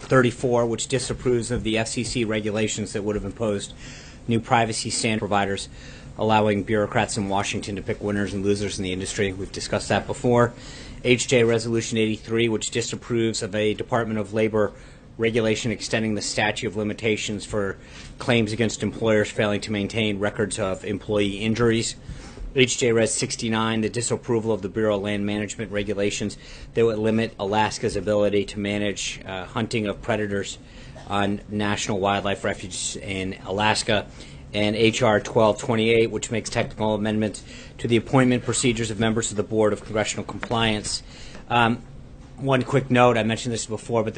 34, which disapproves of the FCC regulations that would have imposed new privacy standard providers, allowing bureaucrats in Washington to pick winners and losers in the industry. We've discussed that before. HJ Resolution 83, which disapproves of a Department of Labor regulation extending the statute of limitations for claims against employers failing to maintain records of employee injuries. HJ Res 69, the disapproval of the Bureau of Land Management regulations that would limit Alaska's ability to manage hunting of predators on national wildlife refuges in Alaska. And H.R. 1228, which makes technical amendments to the appointment procedures of members of the Board of Congressional Compliance. One quick note, I mentioned this before, but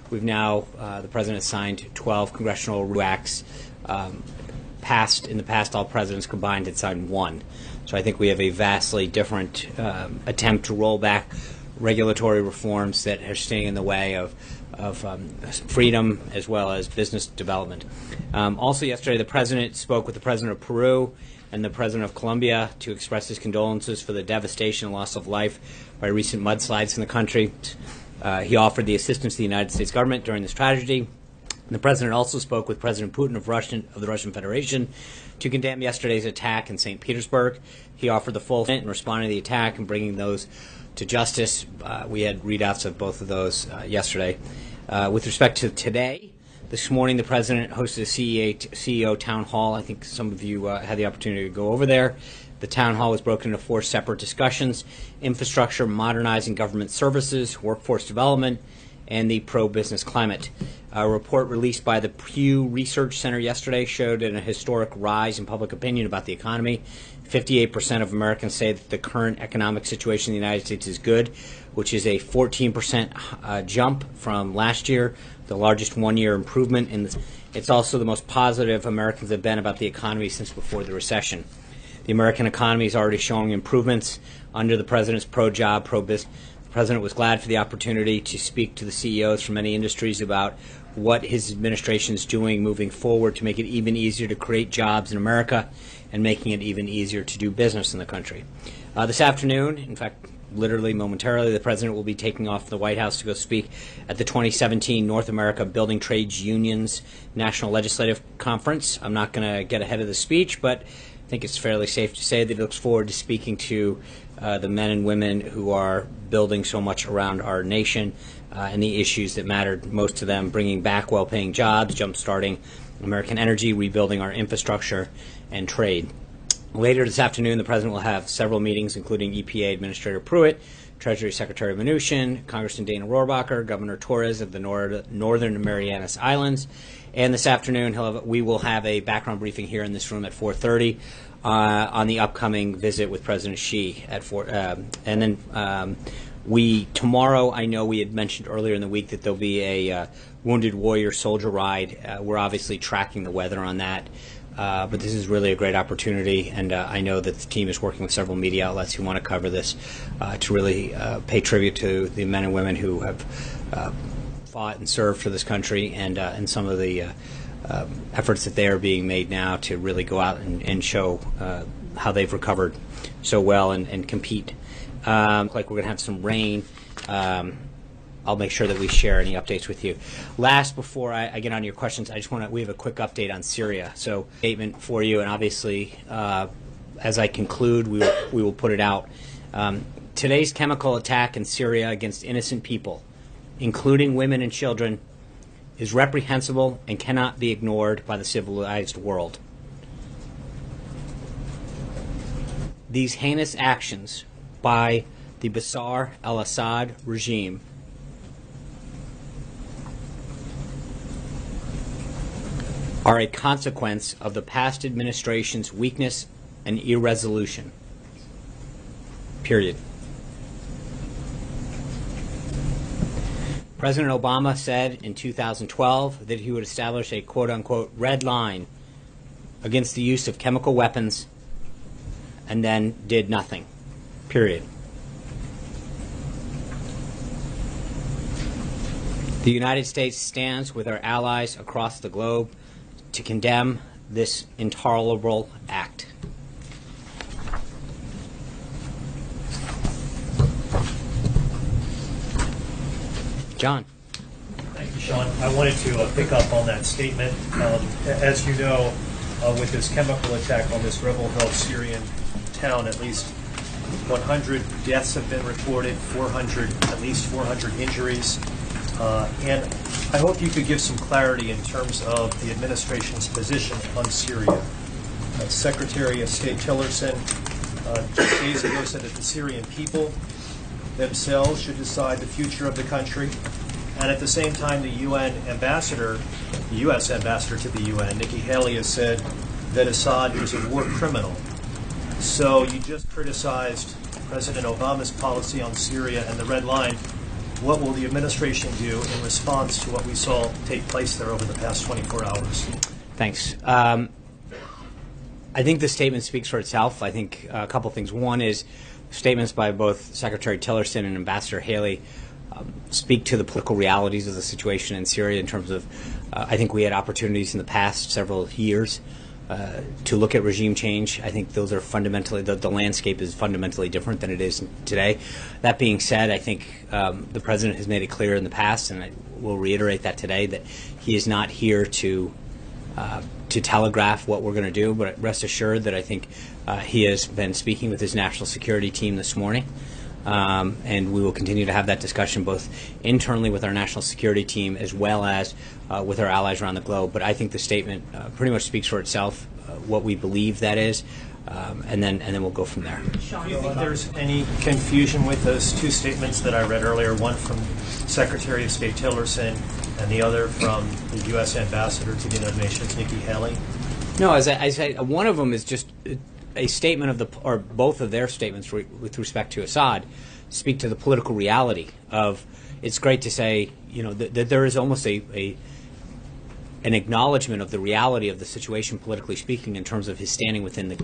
we've now, the President has signed 12 congressional acts. In the past, all presidents combined had signed one. So I think we have a vastly different attempt to roll back regulatory reforms that are staying in the way of freedom as well as business development. Also yesterday, the President spoke with the President of Peru and the President of Colombia to express his condolences for the devastation and loss of life by recent mudslides in the country. He offered the assistance to the United States government during this tragedy. The President also spoke with President Putin of the Russian Federation to condemn yesterday's attack in St. Petersburg. He offered the full in responding to the attack and bringing those to justice. We had readouts of both of those yesterday. With respect to today, this morning the President hosted a CEO town hall. I think some of you had the opportunity to go over there. The town hall was broken into 4 separate discussions: infrastructure, modernizing government services, workforce development, and the pro-business climate. A report released by the Pew Research Center yesterday showed a historic rise in public opinion about the economy. 58% of Americans say that the current economic situation in the United States is good, which is a 14% jump from last year, the largest one-year improvement. It's also the most positive Americans have been about the economy since before the recession. The American economy is already showing improvements under the President's pro-job, pro-business. The President was glad for the opportunity to speak to the CEOs from many industries about what his administration is doing moving forward to make it even easier to create jobs in America and making it even easier to do business in the country. This afternoon, in fact, literally momentarily, the President will be taking off the White House to go speak at the 2017 North America Building Trades Unions National Legislative Conference. I'm not going to get ahead of the speech, but I think it's fairly safe to say that he looks forward to speaking to the men and women who are building so much around our nation and the issues that mattered most to them, bringing back well-paying jobs, jump-starting American energy, rebuilding our infrastructure and trade. Later this afternoon, the President will have several meetings, including EPA Administrator Pruitt, Treasury Secretary Mnuchin, Congressman Dana Rohrabacher, Governor Torres of the Northern Marianas Islands. And this afternoon, we will have a background briefing here in this room at 4:30 on the upcoming visit with President Xi at 4. And then tomorrow, I know we had mentioned earlier in the week that there'll be a Wounded Warrior Soldier Ride. We're obviously tracking the weather on that. But this is really a great opportunity, and I know that the team is working with several media outlets who want to cover this to really pay tribute to the men and women who have fought and served for this country, and some of the efforts that they are being made now to really go out and show how they've recovered so well and compete. Like we're going to have some rain. I'll make sure that we share any updates with you. Last, before I get on your questions, we have a quick update on Syria. So, statement for you, and obviously, as I conclude, we will put it out. Today's chemical attack in Syria against innocent people, including women and children, is reprehensible and cannot be ignored by the civilized world. These heinous actions by the Bashar al-Assad regime are a consequence of the past administration's weakness and irresolution. Period. President Obama said in 2012 that he would establish a quote-unquote red line against the use of chemical weapons and then did nothing. Period. The United States stands with our allies across the globe to condemn this intolerable act. John. Thank you, Sean, I wanted to pick up on that statement. As you know, with this chemical attack on this rebel-held Syrian town, at least 100 deaths have been reported, at least 400 injuries. And I hope you could give some clarity in terms of the administration's position on Syria. Secretary of State Tillerson just days ago said that the Syrian people themselves should decide the future of the country. And at the same time, the U.S. ambassador to the UN, Nikki Haley, has said that Assad is a war criminal. So you just criticized President Obama's policy on Syria and the Red Line. What will the administration do in response to what we saw take place there over the past 24 hours? Thanks. I think the statement speaks for itself. I think a couple things. One is statements by both Secretary Tillerson and Ambassador Haley speak to the political realities of the situation in Syria in terms of, I think we had opportunities in the past several years to look at regime change. I think those are fundamentally, the landscape is fundamentally different than it is today. That being said, I think the President has made it clear in the past, and I will reiterate that today, that he is not here to telegraph what we're going to do, but rest assured that I think he has been speaking with his national security team this morning, and we will continue to have that discussion both internally with our national security team as well as with our allies around the globe. But I think the statement pretty much speaks for itself, what we believe that is, and then we'll go from there. Do you think there's any confusion with those two statements that I read earlier, one from Secretary of State Tillerson and the other from the U.S. Ambassador to the United Nations, Nikki Haley? No, as I said, one of them is just a statement of or both of their statements with respect to Assad speak to the political reality of, it's great to say, that there is almost an acknowledgement of the reality of the situation, politically speaking, in terms of his standing within the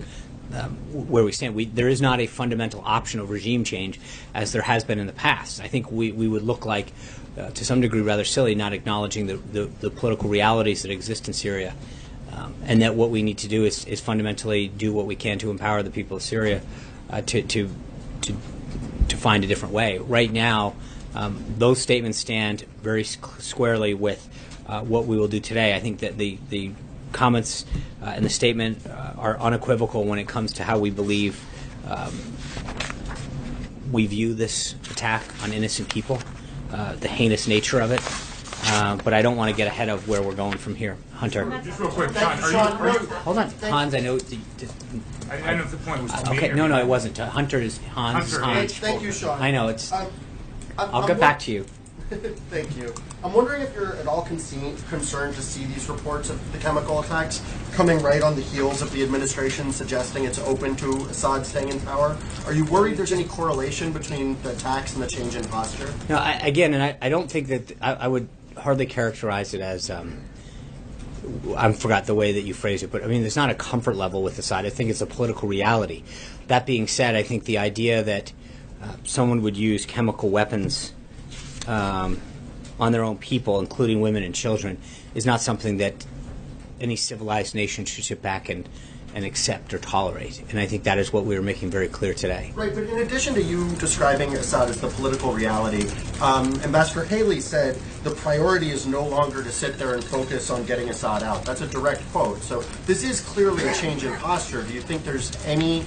where we stand. There is not a fundamental option of regime change as there has been in the past. I think we would look like, to some degree, rather silly, not acknowledging the political realities that exist in Syria, and that what we need to do is fundamentally do what we can to empower the people of Syria to find a different way. Right now, those statements stand very squarely with what we will do today. I think that the comments in the statement are unequivocal when it comes to how we believe we view this attack on innocent people, the heinous nature of it. But I don't want to get ahead of where we're going from here. Hunter. Just real quick, John, are you hold on. Hans, I know. I don't know if the point was to me. Okay, no, it wasn't. Hunter is Hans. Hunter. Thank you, Sean. I know, it's... I'll get back to you. Thank you. I'm wondering if you're at all concerned to see these reports of the chemical attacks coming right on the heels of the administration suggesting it's open to Assad staying in power. Are you worried there's any correlation between the attacks and the change in posture? No, I don't think that I would hardly characterize it as I forgot the way that you phrased it, but I mean, there's not a comfort level with Assad. I think it's a political reality. That being said, I think the idea that someone would use chemical weapons on their own people, including women and children, is not something that any civilized nation should sit back and accept or tolerate. And I think that is what we were making very clear today. Right, but in addition to you describing Assad as the political reality, Ambassador Haley said the priority is no longer to sit there and focus on getting Assad out. That's a direct quote. So this is clearly a change in posture. Do you think there's any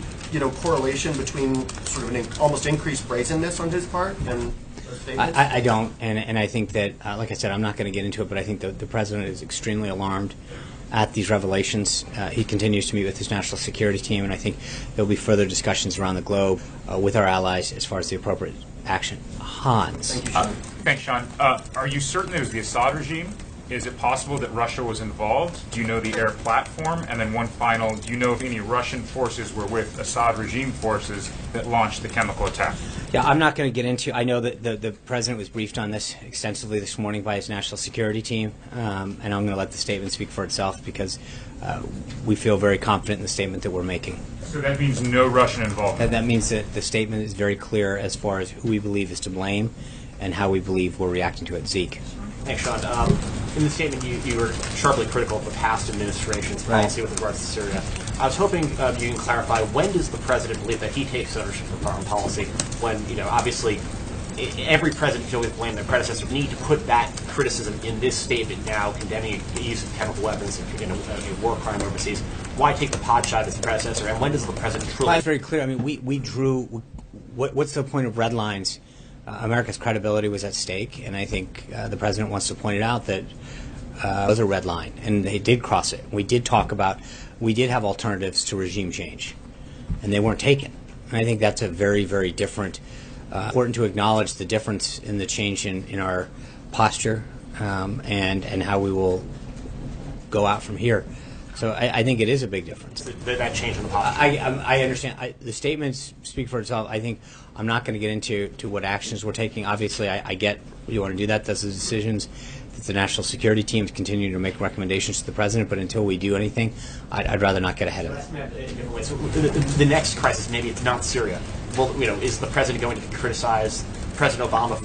correlation between sort of an almost increased brazenness on his part and those statements? I don't, and I think that, like I said, I'm not going to get into it, but I think the President is extremely alarmed at these revelations. He continues to meet with his national security team, and I think there will be further discussions around the globe with our allies as far as the appropriate action. Hans. Thank you, Sean. Thanks, Sean. Are you certain it was the Assad regime? Is it possible that Russia was involved? Do you know the air platform? And then one final, do you know if any Russian forces were with Assad regime forces that launched the chemical attack? Yeah, I'm not going to get into. I know that the President was briefed on this extensively this morning by his national security team, and I'm going to let the statement speak for itself because we feel very confident in the statement that we're making. So that means no Russian involvement? That means that the statement is very clear as far as who we believe is to blame and how we believe we're reacting to it. Zeke. Thanks, Sean. In the statement, you were sharply critical of the past administration's policy with regards to Syria. I was hoping you can clarify, when does the President believe that he takes ownership of foreign policy when, obviously every president can always blame their predecessor. We need to put that criticism in this statement now, condemning the use of chemical weapons in a war crime overseas. Why take the pot shot as the predecessor, and when does the president truly... Well, it's very clear. I mean, we drew... What's the point of red lines? America's credibility was at stake, and I think the president wants to point it out that it was a red line, and they did cross it. We did talk about... We did have alternatives to regime change, and they weren't taken. And I think that's a very, very different... important to acknowledge the difference in the change in our posture and how we will go out from here. So I think it is a big difference. That change in the posture. I understand. The statements speak for itself. I think I'm not going to get into what actions we're taking. Obviously, I get you want to do that. That's the decisions that the national security teams continue to make recommendations to the president. But until we do anything, I'd rather not get ahead of it. So the next crisis, maybe it's not Syria. Well, is the president going to criticize President Obama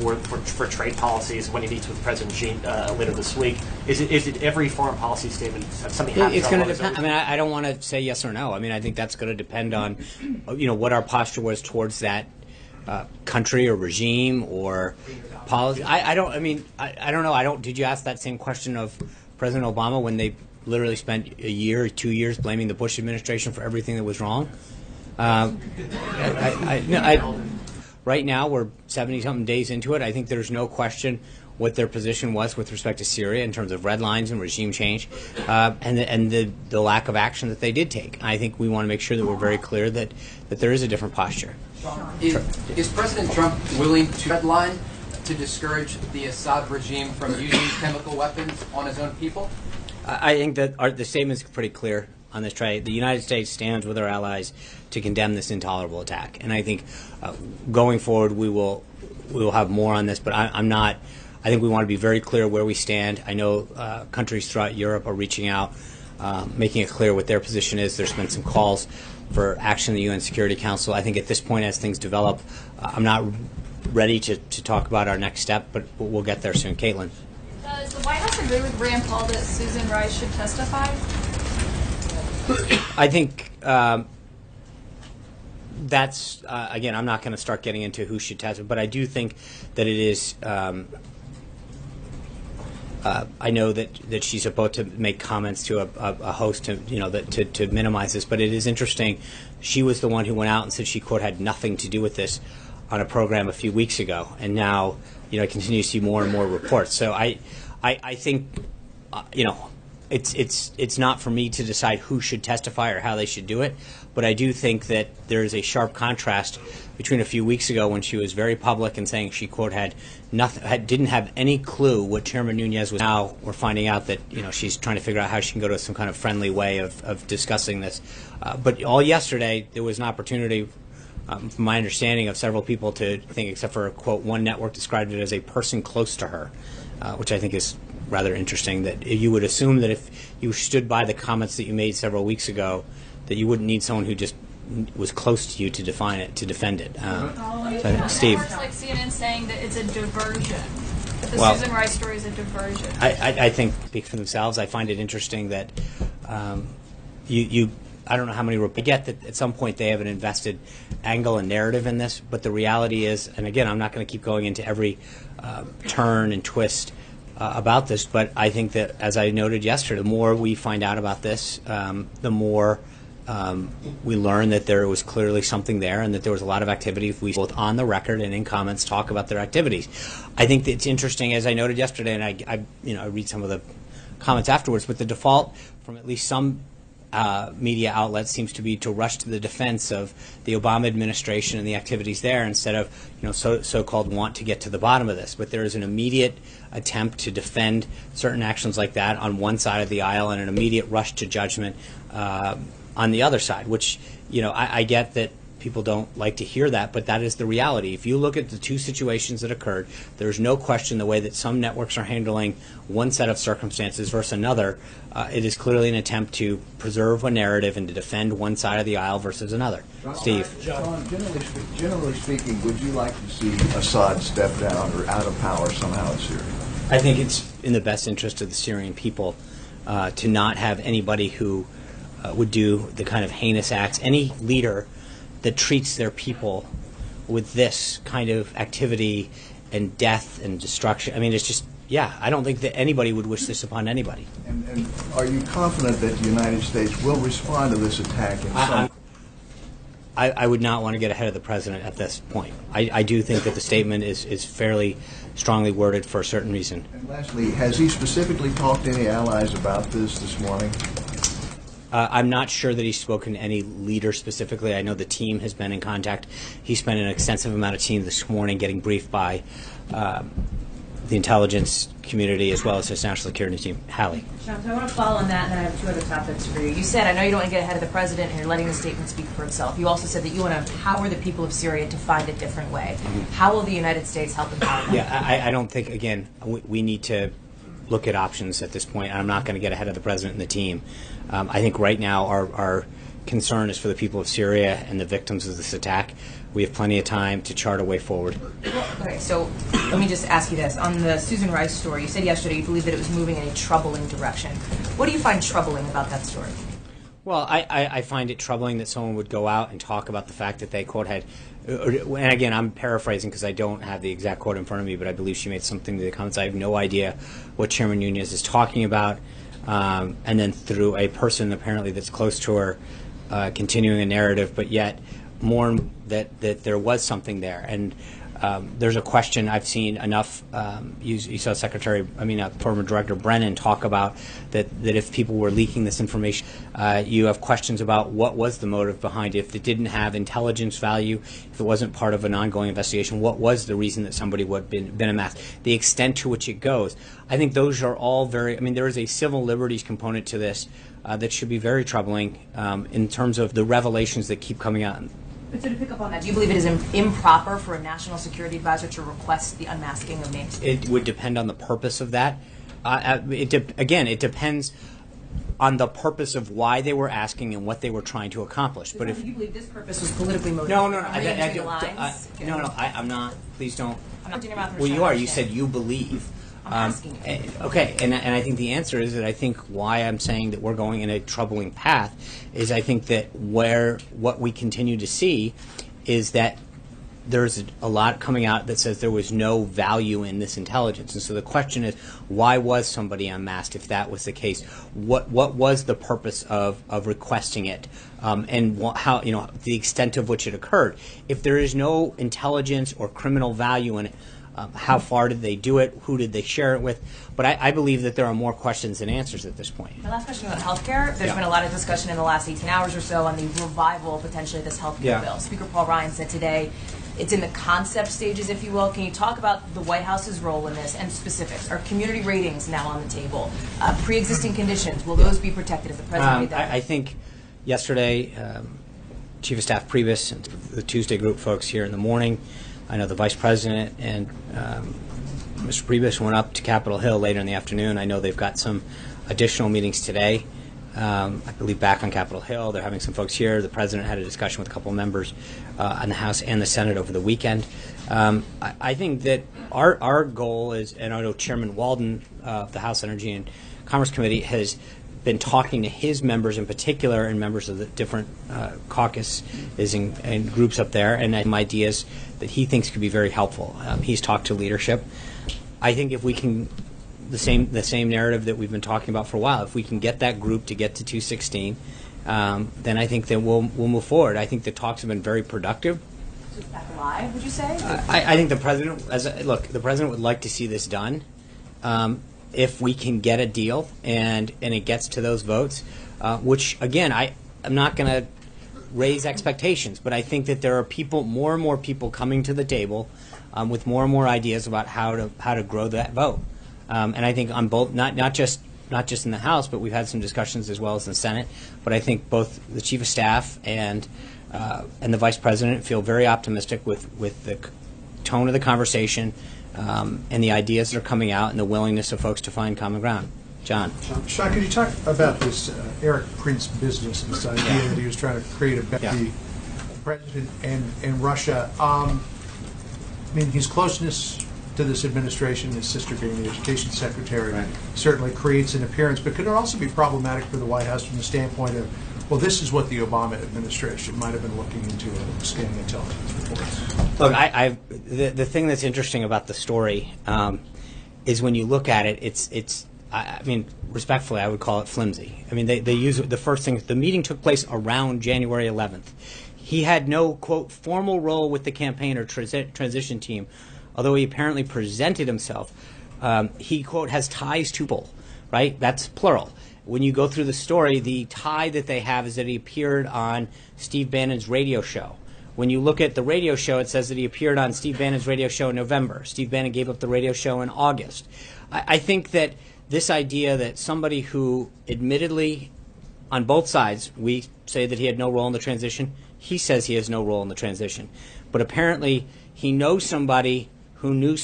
for trade policies when he meets with President Xi later this week? Is it every foreign policy statement something happens? It's going to depend. I mean, I don't want to say yes or no. I mean, I think that's going to depend on, what our posture was towards that country or regime or policy. I don't know. Did you ask that same question of President Obama when they literally spent a year or 2 years blaming the Bush administration for everything that was wrong? Right now, we're 70-something days into it. I think there's no question what their position was with respect to Syria in terms of red lines and regime change, and the lack of action that they did take. I think we want to make sure that we're very clear that there is a different posture. Is President Trump willing to redline to discourage the Assad regime from using chemical weapons on his own people? I think that the statement is pretty clear on this trade. The United States stands with our allies to condemn this intolerable attack, and I think going forward we will have more on this. But I'm not. I think we want to be very clear where we stand. I know countries throughout Europe are reaching out, making it clear what their position is. There's been some calls for action in the UN Security Council. I think at this point, as things develop, I'm not ready to talk about our next step, but we'll get there soon. Caitlin. Does the White House agree with Rand Paul that Susan Rice should testify? I think that's, again, I'm not going to start getting into who should testify, but I do think that it is, I know that she's about to make comments to a host to minimize this, but it is interesting. She was the one who went out and said she, quote, had nothing to do with this on a program a few weeks ago, and now, I continue to see more and more reports. So I think, it's not for me to decide who should testify or how they should do it, but I do think that there is a sharp contrast between a few weeks ago when she was very public and saying she, quote, had nothing, didn't have any clue what Chairman Nunes was. Now we're finding out that she's trying to figure out how she can go to some kind of friendly way of discussing this. But all yesterday there was an opportunity, from my understanding, of several people to think, except for, quote, one network described it as a person close to her, which I think is rather interesting, that you would assume that if you stood by the comments that you made several weeks ago, that you wouldn't need someone who just was close to you to defend it. Steve. It's like CNN saying that it's a diversion. That the Well, Susan Rice story is a diversion. I think speak for themselves. I find it interesting that I don't know how many. I get that at some point they have an invested angle and narrative in this, but the reality is, and again, I'm not going to keep going into every turn and twist about this, but I think that, as I noted yesterday, the more we find out about this, the more we learn that there was clearly something there and that there was a lot of activity. If we both on the record and in comments talk about their activities, I think that it's interesting, as I noted yesterday, and I read some of the comments afterwards, but the default from at least some media outlets seems to be to rush to the defense of the Obama administration and the activities there instead of so-called want to get to the bottom of this. But there is an immediate attempt to defend certain actions like that on one side of the aisle and an immediate rush to judgment on the other side, which I get that people don't like to hear that, but that is the reality. If you look at the two situations that occurred, there's no question the way that some networks are handling one set of circumstances versus another, it is clearly an attempt to preserve a narrative and to defend one side of the aisle versus another. Steve. John, generally speaking, would you like to see Assad step down or out of power somehow in Syria? I think it's in the best interest of the Syrian people to not have anybody who would do the kind of heinous acts. Any leader that treats their people with this kind of activity and death and destruction. I mean, it's just, yeah, I don't think that anybody would wish this upon anybody. And are you confident that the United States will respond to this attack in some... I would not want to get ahead of the president at this point. I do think that the statement is fairly strongly worded for a certain reason. And lastly, has he specifically talked to any allies about this morning? I'm not sure that he's spoken to any leader specifically. I know the team has been in contact. He spent an extensive amount of time this morning getting briefed by the intelligence community as well as his national security team. Hallie. Sean, so I want to follow on that, and then I have two other topics for you. You said, I know you don't want to get ahead of the president, and you're letting the statement speak for itself. You also said that you want to empower the people of Syria to find a different way. How will the United States help empower them? Yeah, I don't think, again, we need to look at options at this point. I'm not going to get ahead of the president and the team. I think right now our concern is for the people of Syria and the victims of this attack. We have plenty of time to chart a way forward. Okay, so let me just ask you this. On the Susan Rice story, you said yesterday you believe that it was moving in a troubling direction. What do you find troubling about that story? Well, I find it troubling that someone would go out and talk about the fact that they, quote, had, and again, I'm paraphrasing because I don't have the exact quote in front of me, but I believe she made something to the comments. I have no idea what Chairman Nunez is talking about. And then through a person apparently that's close to her, continuing a narrative, but yet more that there was something there. And there's a question I've seen enough. You saw former Director Brennan talk about that if people were leaking this information, you have questions about what was the motive behind it. If it didn't have intelligence value, if it wasn't part of an ongoing investigation, what was the reason that somebody would have been amassed? The extent to which it goes. I think those are all very, there is a civil liberties component to this that should be very troubling in terms of the revelations that keep coming out. But so to pick up on that, do you believe it is improper for a national security advisor to request the unmasking of names? It would depend on the purpose of that. It depends on the purpose of why they were asking and what they were trying to accomplish. But if you believe this purpose was politically motivated, no, I'm not. Please don't. I'm not doing your mouth. Well, you are. You said you believe. I'm asking you. Okay, and I think the answer is that I think why I'm saying that we're going in a troubling path is I think that what we continue to see is that there's a lot coming out that says there was no value in this intelligence. And so the question is, why was somebody unmasked if that was the case? What was the purpose of requesting it? And how, the extent of which it occurred. If there is no intelligence or criminal value in it, how far did they do it? Who did they share it with? But I believe that there are more questions than answers at this point. My last question about healthcare. There's been a lot of discussion in the last 18 hours or so on the revival, potentially, of this healthcare bill. Speaker Paul Ryan said today it's in the concept stages, if you will. Can you talk about the White House's role in this and specifics? Are community ratings now on the table? Pre-existing conditions, will those be protected if the president made that? I think yesterday, Chief of Staff Priebus and the Tuesday group folks here in the morning, I know the Vice President and Mr. Priebus went up to Capitol Hill later in the afternoon. I know they've got some additional meetings today. I believe back on Capitol Hill. They're having some folks here. The President had a discussion with a couple of members in the House and the Senate over the weekend. I think that our goal is, and I know Chairman Walden of the House Energy and Commerce Committee has been talking to his members in particular and members of the different caucuses and groups up there and some ideas that he thinks could be very helpful. He's talked to leadership. I think if we can, the same narrative that we've been talking about for a while, if we can get that group to get to 216, then I think that we'll move forward. I think the talks have been very productive. Is that live, would you say? I think the President, the President would like to see this done. If we can get a deal and it gets to those votes, which, again, I'm not going to raise expectations, but I think that there are more and more people coming to the table with more and more ideas about how to grow that vote. And I think on both, not just in the House, but we've had some discussions as well as in the Senate. But I think both the Chief of Staff and the Vice President feel very optimistic with the tone of the conversation and the ideas that are coming out and the willingness of folks to find common ground. John. Sean, could you talk about this Eric Prince business, this idea that he was trying to create the president and Russia? His closeness to this administration, his sister being the education secretary, certainly creates an appearance, but could it also be problematic for the White House from the standpoint of well, this is what the Obama administration might have been looking into in scanning intelligence reports. Look, the thing that's interesting about the story is when you look at it, I mean, respectfully, I would call it flimsy. I mean, they use the first thing. The meeting took place around January 11th. He had no, quote, formal role with the campaign or transition team, although he apparently presented himself. He, quote, has ties to people, right? That's plural. When you go through the story, the tie that they have is that he appeared on Steve Bannon's radio show. When you look at the radio show, it says that he appeared on Steve Bannon's radio show in November. Steve Bannon gave up the radio show in August. I think that this idea that somebody who admittedly, on both sides, we say that he had no role in the transition, he says he has no role in the transition. But apparently he knows somebody who knew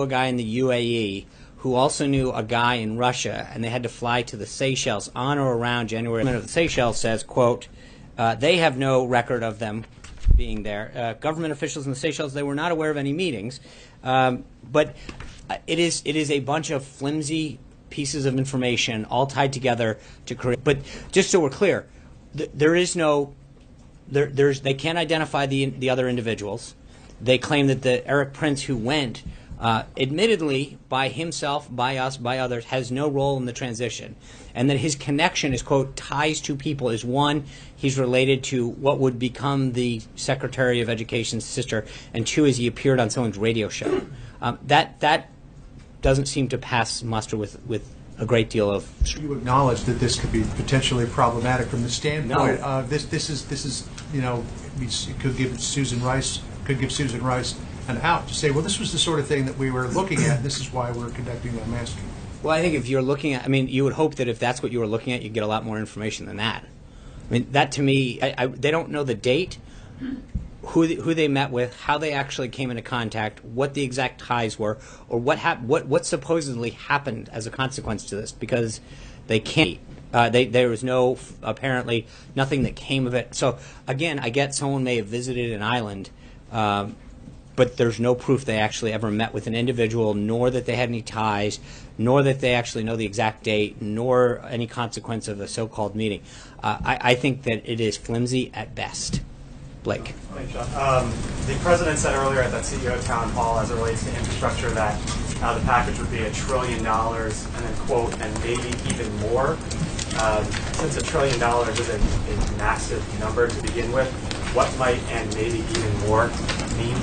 a guy in the UAE who also knew a guy in Russia, and they had to fly to the Seychelles on or around January. The Seychelles says, quote, they have no record of them being there. Government officials in the Seychelles, they were not aware of any meetings. But it is a bunch of flimsy pieces of information all tied together to create. But just so we're clear, there is no, they can't identify the other individuals. They claim that the Eric Prince who went, admittedly by himself, by us, by others, has no role in the transition. And that his connection, his, quote, ties to people is one, he's related to what would become the Secretary of Education's sister, and two, is he appeared on someone's radio show. That doesn't seem to pass muster with a great deal of. You acknowledge that this could be potentially problematic from the standpoint No. of this is you know, it could give Susan Rice an out to say, well, this was the sort of thing that we were looking at, and this is why we're conducting that master. Well, I think if you're looking at, I mean, you would hope that if that's what you were looking at, you'd get a lot more information than that. I mean, that to me, they don't know the date, who they met with, how they actually came into contact, what the exact ties were, or what supposedly happened as a consequence to this, because they can't. There was apparently nothing that came of it. So again, I get someone may have visited an island, but there's no proof they actually ever met with an individual, nor that they had any ties, nor that they actually know the exact date, nor any consequence of a so-called meeting. I think that it is flimsy at best. Blake. Thanks, John. The president said earlier at that CEO town hall, as it relates to infrastructure, that the package would be $1 trillion, and then, quote, and maybe even more. Since $1 trillion is a massive number to begin with, what might and maybe even more mean?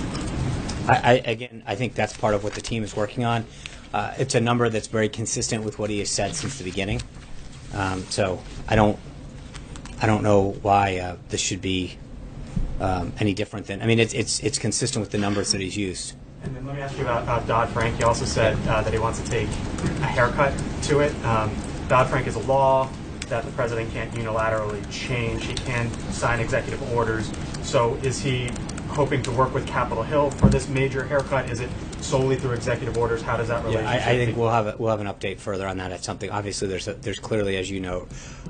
I think that's part of what the team is working on. It's a number that's very consistent with what he has said since the beginning. So I don't know why this should be any different than. I mean, it's consistent with the numbers that he's used. And then let me ask you about Dodd-Frank. He also said that he wants to take a haircut to it. Dodd-Frank is a law that the president can't unilaterally change. He can sign executive orders. So is he hoping to work with Capitol Hill for this major haircut? Is it solely through executive orders? How does that relationship? Yeah, I think we'll have an update further on that at something. Obviously, there's clearly, as you know,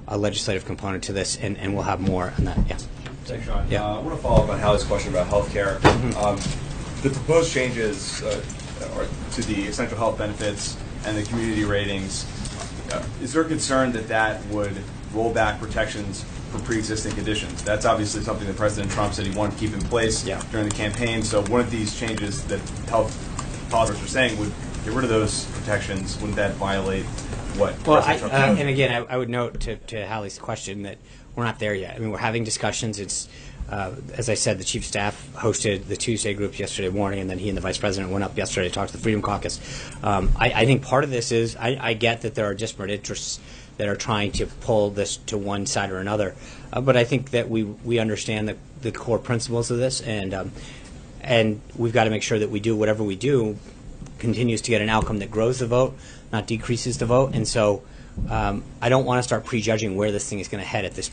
a legislative component to this, and we'll have more on that. Yeah. Thanks, Sean. Yeah. I want to follow up on Hallie's question about health care. The proposed changes to the essential health benefits and the community ratings, is there concern that would roll back protections for pre-existing conditions? That's obviously something that President Trump said he wanted to keep in place during the campaign. So one of these changes that health policies are saying would get rid of those protections. Wouldn't that violate what President Trump said? And again, I would note to Hallie's question that we're not there yet. I mean, we're having discussions. It's as I said, the chief of staff hosted the Tuesday group yesterday morning, and then he and the vice president went up yesterday to talk to the Freedom Caucus. I think part of this is I get that there are disparate interests that are trying to pull this to one side or another, but I think that we understand the core principles of this, and we've got to make sure that we do whatever we do continues to get an outcome that grows the vote, not decreases the vote. And so I don't want to start prejudging where this thing is going to head at this